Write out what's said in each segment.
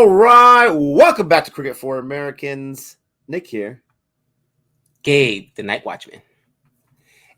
All right, welcome back to Cricket for Americans. Nick here. Gabe, the Night Watchman.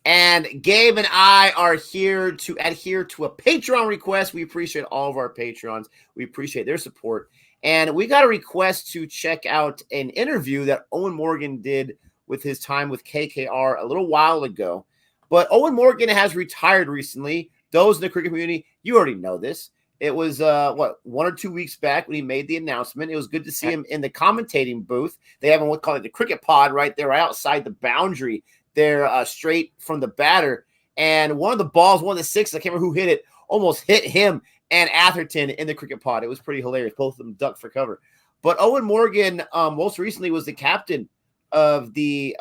And Gabe and I are here to adhere to a Patreon request. We appreciate all of our Patreons. We appreciate their support. And we got a request to check out an interview that Eoin Morgan did with his time with KKR a little while ago. But Eoin Morgan has retired recently. Those in the cricket community, you already know this. It was, 1 or 2 weeks back when he made the announcement. It was good to see him in the commentating booth. They have what's called the cricket pod right there, right outside the boundary. They're straight from the batter. And one of the balls, one of the sixes, I can't remember who hit it, almost hit him and Atherton in the cricket pod. It was pretty hilarious. Both of them ducked for cover. But Eoin Morgan most recently was the captain of the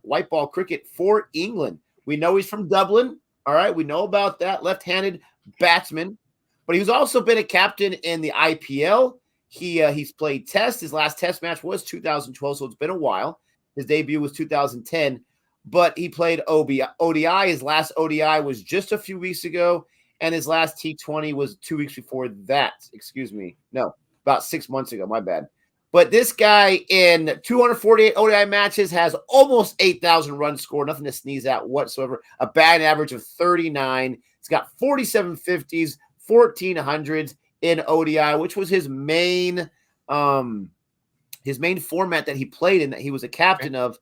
white ball cricket for England. We know he's from Dublin. All right, we know about that left-handed batsman. But he's also been a captain in the IPL. He's played Test. His last Test match was 2012, so it's been a while. His debut was 2010. But he played ODI. His last ODI was just a few weeks ago, and his last T20 was 2 weeks before that. Excuse me. No, about 6 months ago. My bad. But this guy in 248 ODI matches has almost 8,000 runs scored. Nothing to sneeze at whatsoever. A batting average of 39. He's got 47 50s. 1400s in ODI, which was his main format that he played in, that he was a captain of.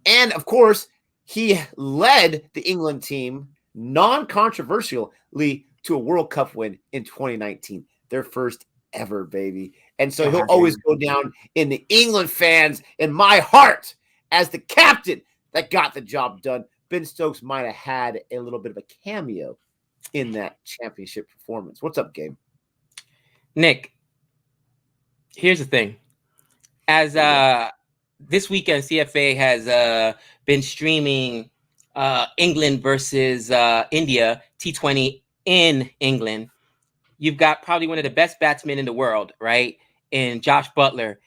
And of course, he led the England team non-controversially to a World Cup win in 2019, their first ever, baby. And so he'll always go down in the England fans in my heart as the captain that got the job done. Ben Stokes might have had a little bit of a cameo in that championship performance. What's up, Gabe? Nick, here's the thing. As this weekend, CFA has been streaming England versus India T20 in England. You've got probably one of the best batsmen in the world, right? In Josh Butler,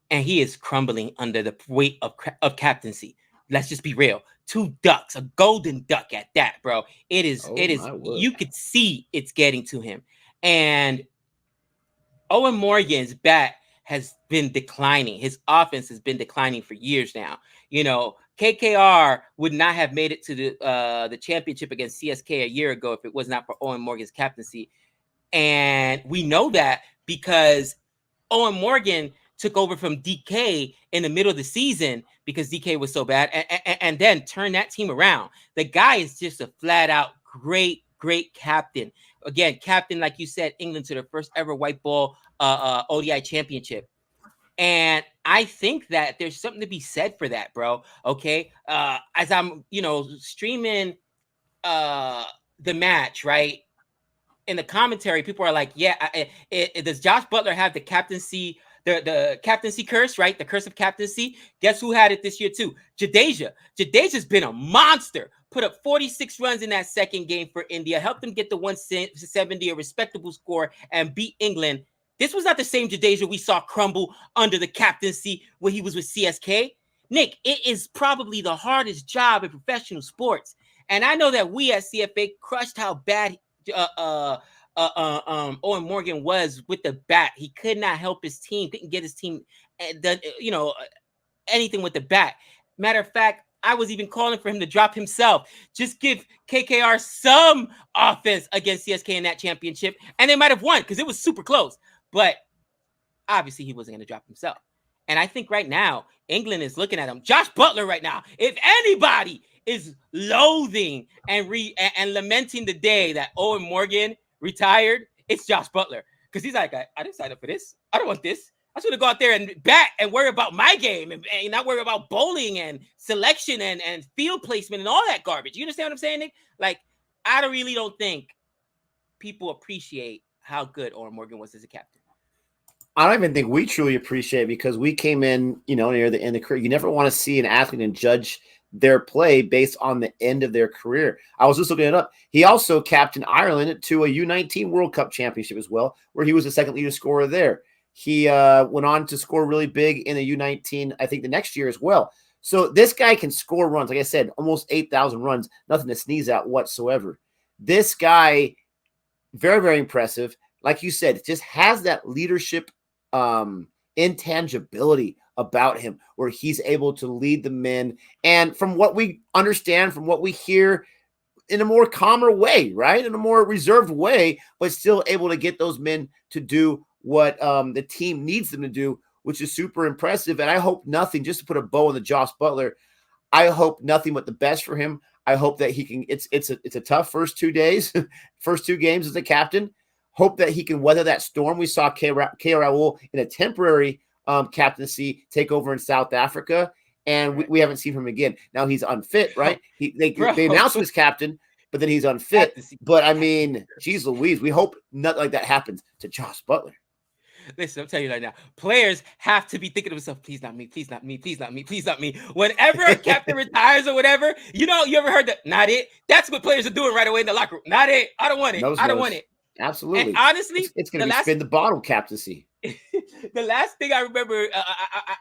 and he is crumbling under the weight of captaincy. Let's just be real. 2 ducks, a golden duck at that, bro. It is, you could see it's getting to him. And Eoin Morgan's bat has been declining. His offense has been declining for years now. You know, KKR would not have made it to the championship against CSK a year ago if it was not for Eoin Morgan's captaincy. And we know that because Eoin Morgan took over from DK in the middle of the season because DK was so bad and then turned that team around. The guy is just a flat out great captain. Again, captain, like you said, England to their first ever white ball ODI championship. And I think that there's something to be said for that, bro. Okay. As I'm, streaming the match, right? In the commentary, people are like, yeah, does Josh Butler have the captaincy, the captaincy curse, right? The curse of captaincy. Guess who had it this year too? Jadeja. Jadeja's been a monster. Put up 46 runs in that second game for India. Helped them get the 170, a respectable score, and beat England. This was not the same Jadeja we saw crumble under the captaincy when he was with CSK. Nick, it is probably the hardest job in professional sports. And I know that we at CFA crushed how bad Eoin Morgan was with the bat. He could not help his team, couldn't get his team anything with the bat. Matter of fact, I was even calling for him to drop himself. Just give KKR some offense against CSK in that championship, and they might have won because it was super close. But obviously, he wasn't going to drop himself. And I think right now, England is looking at him. Josh Butler right now, if anybody is loathing and lamenting the day that Eoin Morgan retired, it's Josh Butler. Because he's like, I didn't sign up for this. I don't want this. I should have go out there and bat and worry about my game and not worry about bowling and selection and field placement and all that garbage. You understand what I'm saying, Nick? Like, I really don't think people appreciate how good Eoin Morgan was as a captain. I don't even think we truly appreciate it because we came in, near the end of the career. You never want to see an athlete and judge their play based on the end of their career. I was just looking it up. He also captained Ireland to a U19 World Cup championship as well, where he was the second leading scorer there. He went on to score really big in the U19, I think the next year as well. So this guy can score runs. Like I said, almost 8,000 runs, nothing to sneeze at whatsoever. This guy, very, very impressive. Like you said, just has that leadership intangibility about him, where he's able to lead the men. And from what we understand, from what we hear, in a more calmer way, right? In a more reserved way, but still able to get those men to do what the team needs them to do, which is super impressive. And I hope nothing, just to put a bow on the Josh Butler, I hope nothing but the best for him. I hope that he can, it's a tough first 2 days, first 2 games as a captain. Hope that he can weather that storm. We saw K. Raul in a temporary captaincy take over in South Africa, and we haven't seen him again. Now he's unfit, right? They announced him as captain, but then he's unfit. But I mean, geez Louise, we hope nothing like that happens to Josh Butler. Listen, I'm telling you right now, players have to be thinking to themselves, please not me, please not me, please not me, please not me. Whenever a captain retires or whatever, you ever heard that? Not it. That's what players are doing right away in the locker room. Not it. I don't want it. I don't want it. Absolutely. And honestly, it's going to be spin the bottle captaincy. The last thing I remember,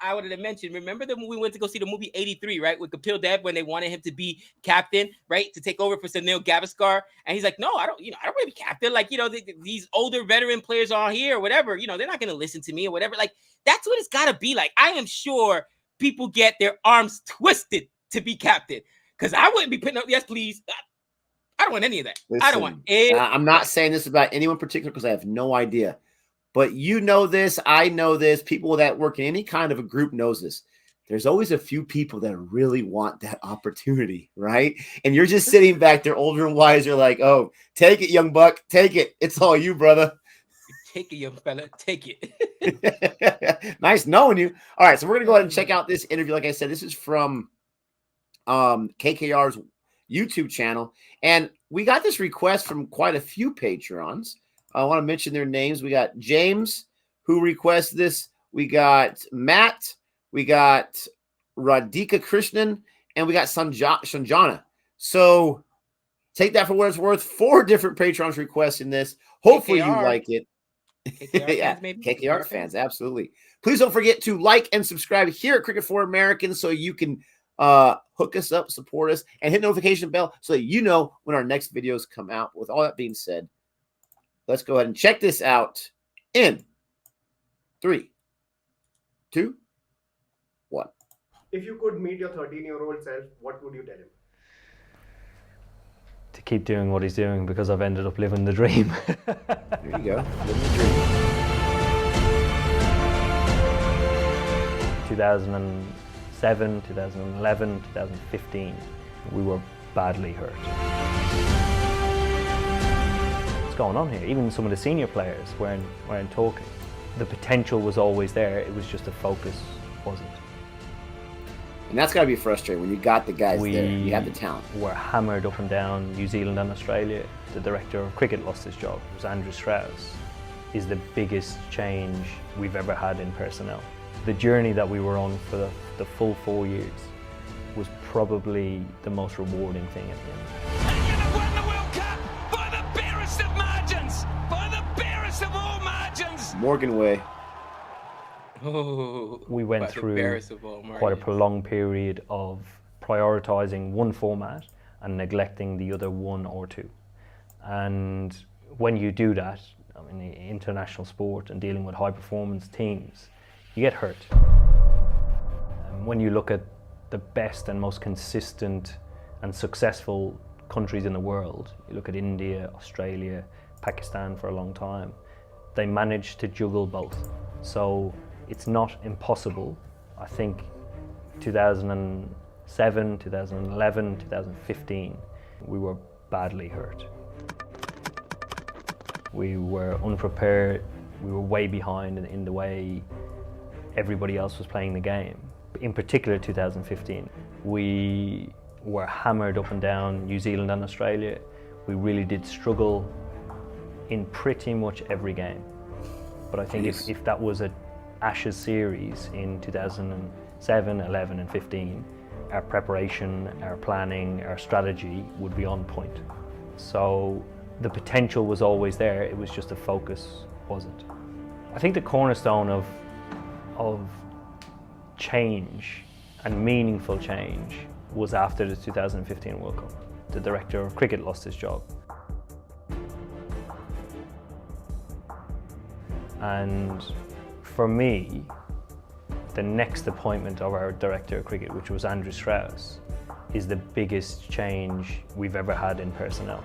I wanted to mention, remember when we went to go see the movie 83, right? With Kapil Dev, when they wanted him to be captain, right? To take over for Sunil Gavaskar. And he's like, no, I don't want to be captain. Like, these older veteran players are here or whatever, they're not going to listen to me or whatever. Like, that's what it's got to be like. I am sure people get their arms twisted to be captain, because I wouldn't be putting up, yes, please. I don't want any of that. Listen, I don't want it. I'm not saying this about anyone particular because I have no idea. But you know this, I know this, people that work in any kind of a group knows this. There's always a few people that really want that opportunity, right? And you're just sitting back there, older and wiser, like, oh, take it, young buck, take it. It's all you, brother. Take it, young fella, take it. Nice knowing you. All right, so we're going to go ahead and check out this interview. Like I said, this is from KKR's YouTube channel. And we got this request from quite a few Patrons. I want to mention their names. We got James, who requests this. We got Matt. We got Radhika Krishnan. And we got Sanjana. So take that for what it's worth. 4 different patrons requesting this. Hopefully you like it. KKR yeah, fans, maybe? KKR fans, absolutely. Please don't forget to like and subscribe here at Cricket for Americans so you can hook us up, support us, and hit the notification bell so that you know when our next videos come out. With all that being said, let's go ahead and check this out in 3, 2, 1. If you could meet your 13-year-old self, what would you tell him? To keep doing what he's doing, because I've ended up living the dream. There you go. Living the dream. 2007, 2011, 2015, we were badly hurt. What's going on here? Even some of the senior players weren't talking. The potential was always there, it was just the focus wasn't. And that's got to be frustrating when you got the guys there, you have the talent. We're hammered up and down New Zealand and Australia. The director of cricket lost his job. It was Andrew Strauss. Is the biggest change we've ever had in personnel. The journey that we were on for the full 4 years was probably the most rewarding thing at the end. And you've won the World Cup by the barest of margins! By the barest of all margins! Morgan Way. Oh, we went through quite a prolonged period of prioritizing one format and neglecting the other 1 or 2. And when you do that, I mean, in international sport and dealing with high performance teams, you get hurt. And when you look at the best and most consistent and successful countries in the world, you look at India, Australia, Pakistan for a long time, they managed to juggle both. So it's not impossible. I think 2007, 2011, 2015, we were badly hurt. We were unprepared, we were way behind in the way everybody else was playing the game. In particular 2015, we were hammered up and down New Zealand and Australia. We really did struggle in pretty much every game. But I think if that was a Ashes series in 2007, 11 and 15, our preparation, our planning, our strategy would be on point. So the potential was always there, it was just the focus wasn't. I think the cornerstone of change and meaningful change was after the 2015 World Cup. The director of cricket lost his job. And For me, the next appointment of our director of cricket, which was Andrew Strauss, is the biggest change we've ever had in personnel.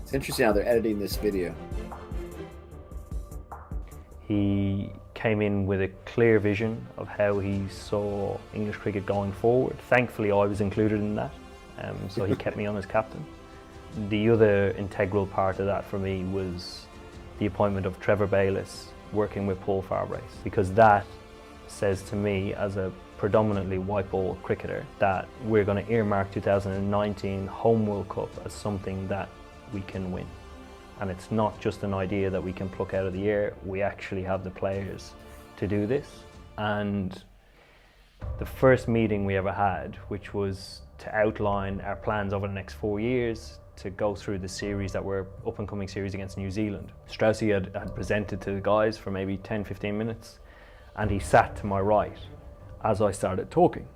It's interesting how they're editing this video. He came in with a clear vision of how he saw English cricket going forward. Thankfully, I was included in that, so he kept me on as captain. The other integral part of that for me was the appointment of Trevor Bayliss working with Paul Farbrace, because that says to me, as a predominantly white ball cricketer, that we're going to earmark 2019 Home World Cup as something that we can win. And it's not just an idea that we can pluck out of the air, we actually have the players to do this. And the first meeting we ever had, which was to outline our plans over the next 4 years, to go through the series that were up-and-coming series against New Zealand. Straussy had presented to the guys for maybe 10-15 minutes, and he sat to my right as I started talking.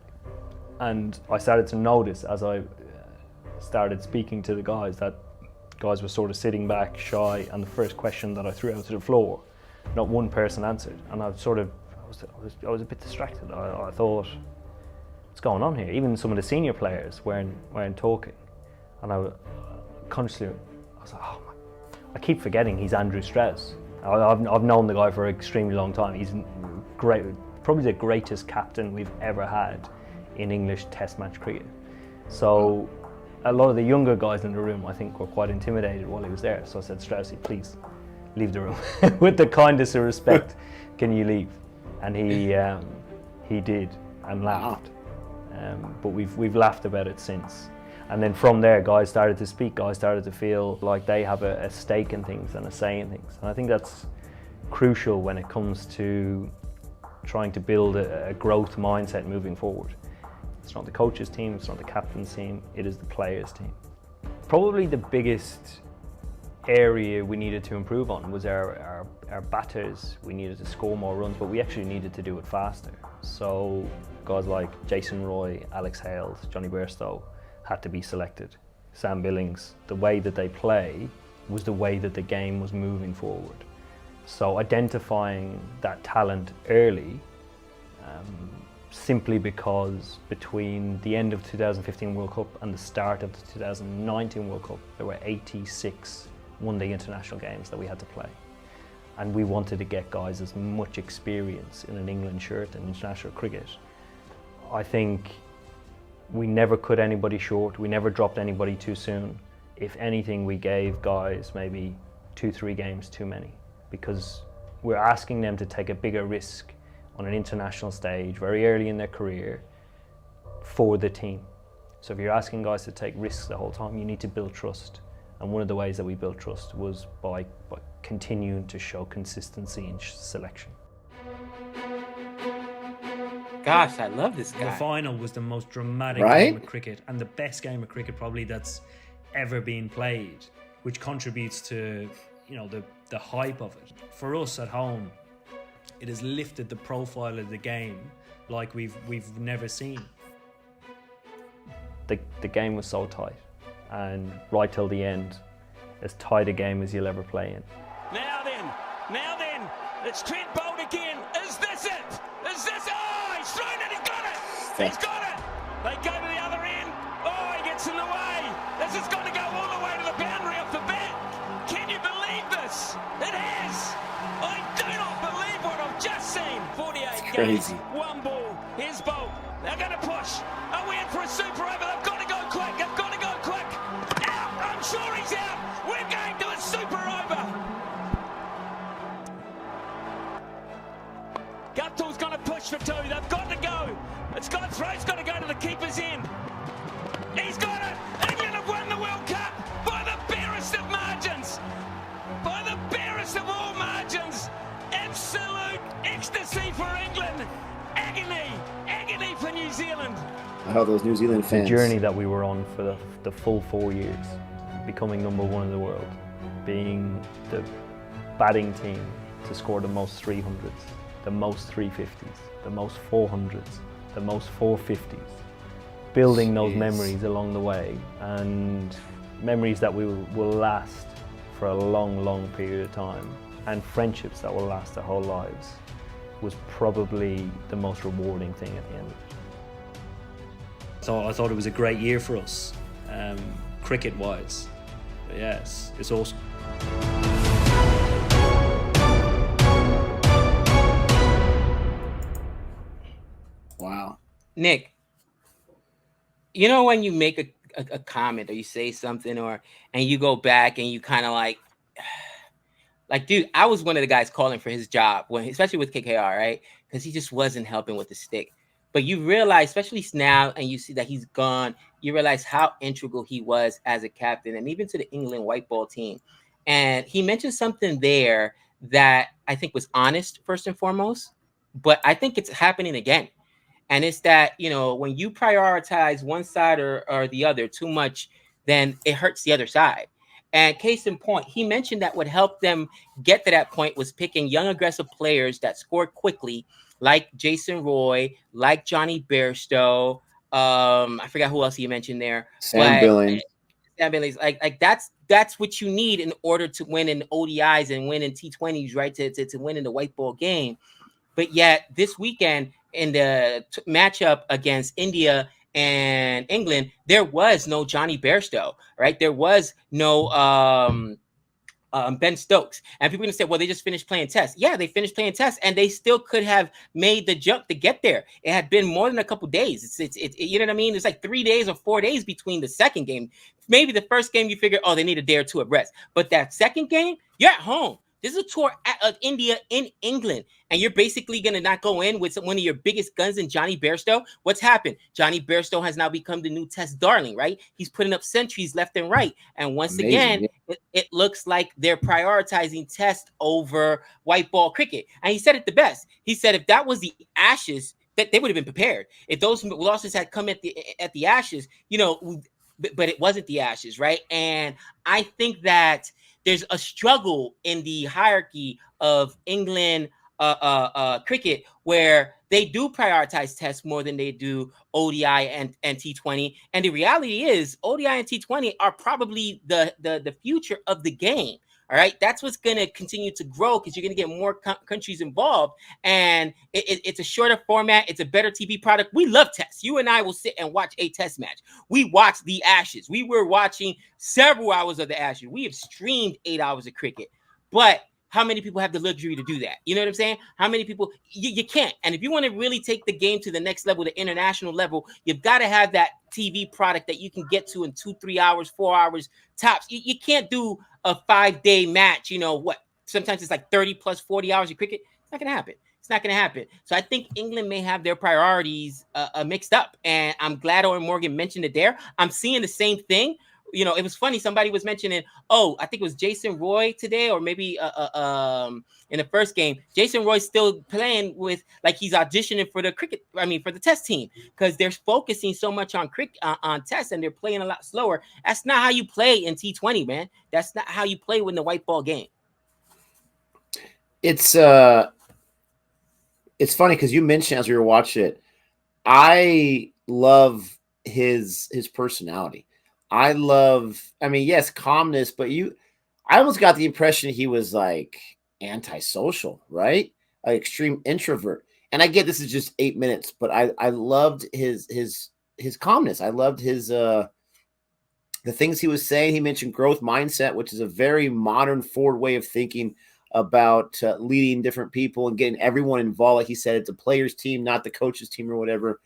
And I started to notice as I started speaking to the guys that guys were sort of sitting back, shy, and the first question that I threw out to the floor, not one person answered. And I was a bit distracted. I thought, what's going on here? Even some of the senior players weren't talking. And I was like, oh my, I keep forgetting he's Andrew Strauss. I've known the guy for an extremely long time. He's great, probably the greatest captain we've ever had in English Test match cricket. So a lot of the younger guys in the room, I think, were quite intimidated while he was there. So I said, Straussy, please leave the room. With the kindest of respect, can you leave? And he did and laughed. But we've laughed about it since. And then from there, guys started to speak, guys started to feel like they have a stake in things and a say in things. And I think that's crucial when it comes to trying to build a growth mindset moving forward. It's not the coach's team, it's not the captain's team, it is the players' team. Probably the biggest area we needed to improve on was our batters. We needed to score more runs, but we actually needed to do it faster. So guys like Jason Roy, Alex Hales, Johnny Bairstow had to be selected. Sam Billings, the way that they play was the way that the game was moving forward. So identifying that talent early, simply because between the end of 2015 World Cup and the start of the 2019 World Cup, there were 86 one-day international games that we had to play. And we wanted to get guys as much experience in an England shirt and international cricket. I think we never cut anybody short, we never dropped anybody too soon. If anything, we gave guys maybe 2-3 games too many, because we're asking them to take a bigger risk on an international stage very early in their career for the team. So if you're asking guys to take risks the whole time, you need to build trust. And one of the ways that we built trust was by continuing to show consistency in selection. Gosh, I love this guy. The final was the most dramatic Right? game of cricket, and the best game of cricket probably that's ever been played, which contributes to, you know, the hype of it. For us at home, it has lifted the profile of the game like we've never seen. The game was so tight, and right till the end, as tight a game as you'll ever play in. Now then, it's Trent Bolt again. Is this it? Is this? Oh, he's thrown it, he's got it! He's got it! They go to the other end. Oh, he gets in the way. This has got to go all the way to the boundary off the bat. Can you believe this? It has! I do not believe what I've just seen. 48 games, one ball. Here's Bolt. They're going to push. Are we in for a super over? They've got to go quick. They've got to go quick. Out! I'm sure he's out. We're going to a super over. Guptill's going to push for 2. They've got to go. It's got to throw. It's got to go to the keeper's end. He's got it. England have won the World Cup by the barest of margins. By the barest of all margins. Absolute ecstasy for England. Agony for New Zealand. Oh, those New Zealand The fans. journey that we were on for the full 4 years, becoming #1 in the world, being the batting team to score the most 300s, the most 350s, the most 400s, the most 450s, building those memories along the way, and memories that will last for a long period of time. and friendships that will last their whole lives was probably the most rewarding thing at the end. So I thought it was a great year for us, cricket-wise. Yeah, it's awesome. Wow. Nick, you know when you make a comment or you say something and you go back and you kind of like, dude, I was one of the guys calling for his job especially with KKR, right? Because he just wasn't helping with the stick. But you realize, especially now, and you see that he's gone, you realize how integral he was as a captain and even to the England white ball team. And he mentioned something there that I think was honest, first and foremost, but I think it's happening again. And it's that, when you prioritize one side or the other too much, then it hurts the other side. And case in point, he mentioned that what helped them get to that point was picking young, aggressive players that scored quickly, like Jason Roy, like Johnny Bairstow. I forgot who else he mentioned there. Sam Billings. Sam Billings. Like that's what you need in order to win in ODIs and win in T20s, right? To win in the white ball game. But yet this weekend in the matchup against India and England, there was no Johnny Bairstow, right? There was no Ben Stokes. And people are going to say, well, they just finished playing tests. Yeah, they finished playing tests and they still could have made the jump to get there. It had been more than a couple days. It's you know what I mean? It's like 3 days or 4 days between the second game. Maybe the first game you figure, oh, they need a day or two of rest. But that second game, you're at home. This is a tour of India in England, and you're basically going to not go in with one of your biggest guns in Johnny Bairstow. What's happened? Johnny Bairstow has now become the new Test darling, right? He's putting up centuries left and right. And once again, it looks like they're prioritizing Test over white ball cricket. And he said it the best. He said if that was the Ashes, that they would have been prepared. If those losses had come at the Ashes, but it wasn't the Ashes, right? And I think that there's a struggle in the hierarchy of England cricket where they do prioritize tests more than they do ODI and T20. And the reality is ODI and T20 are probably the future of the game. All right. That's what's going to continue to grow because you're going to get more countries involved. And it's a shorter format. It's a better TV product. We love tests. You and I will sit and watch a test match. We watched the Ashes. We were watching several hours of the Ashes. We have streamed 8 hours of cricket. But how many people have the luxury to do that? You know what I'm saying? How many people? You can't. And if you want to really take the game to the next level, the international level, you've got to have that TV product that you can get to in 2, 3 hours, 4 hours tops. You can't do a 5-day match. Sometimes it's like 30 plus 40 hours of cricket. It's not going to happen. It's not going to happen. So I think England may have their priorities mixed up. And I'm glad Owen Morgan mentioned it there. I'm seeing the same thing. It was funny. Somebody was mentioning, I think it was Jason Roy today, or maybe in the first game, Jason Roy's still playing with like he's auditioning for the for the test team because they're focusing so much on on tests and they're playing a lot slower. That's not how you play in T20, man. That's not how you play in the white ball game. It's funny because you mentioned as we were watching it, I love his personality. I love, yes, calmness, but I almost got the impression he was like antisocial, right? An extreme introvert. And I get this is just 8 minutes, but I loved his calmness. I loved his the things he was saying. He mentioned growth mindset, which is a very modern forward way of thinking about leading different people and getting everyone involved. Like he said, it's a player's team, not the coach's team or whatever.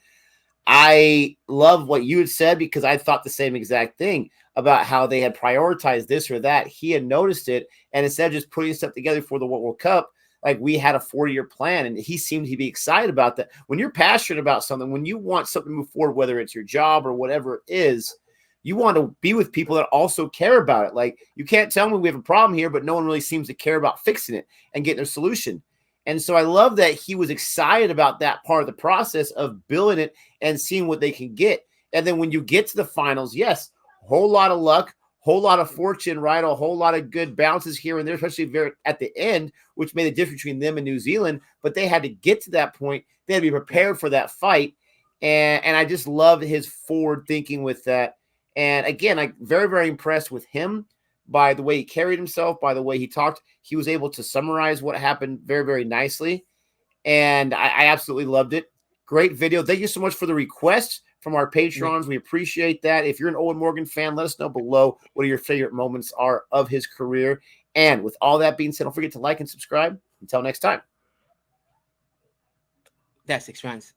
I love what you had said because I thought the same exact thing about how they had prioritized this or that. He had noticed it, and instead of just putting stuff together for the World Cup, like we had a 4-year plan, and he seemed to be excited about that. When you're passionate about something, when you want something to move forward, whether it's your job or whatever it is, you want to be with people that also care about it. Like you can't tell me we have a problem here, but no one really seems to care about fixing it and getting a solution. And so I love that he was excited about that part of the process of building it and seeing what they can get. And then when you get to the finals, yes, whole lot of luck, whole lot of fortune, right? A whole lot of good bounces here and there, especially very at the end, which made a difference between them and New Zealand. But they had to get to that point. They had to be prepared for that fight. And I just love his forward thinking with that. And again, I'm very, very impressed with him. by the way he carried himself, by the way he talked. He was able to summarize what happened very, very nicely. And I absolutely loved it. Great video. Thank you so much for the request from our patrons. We appreciate that. If you're an Eoin Morgan fan, let us know below what your favorite moments are of his career. And with all that being said, don't forget to like and subscribe. Until next time. That's 6 rounds.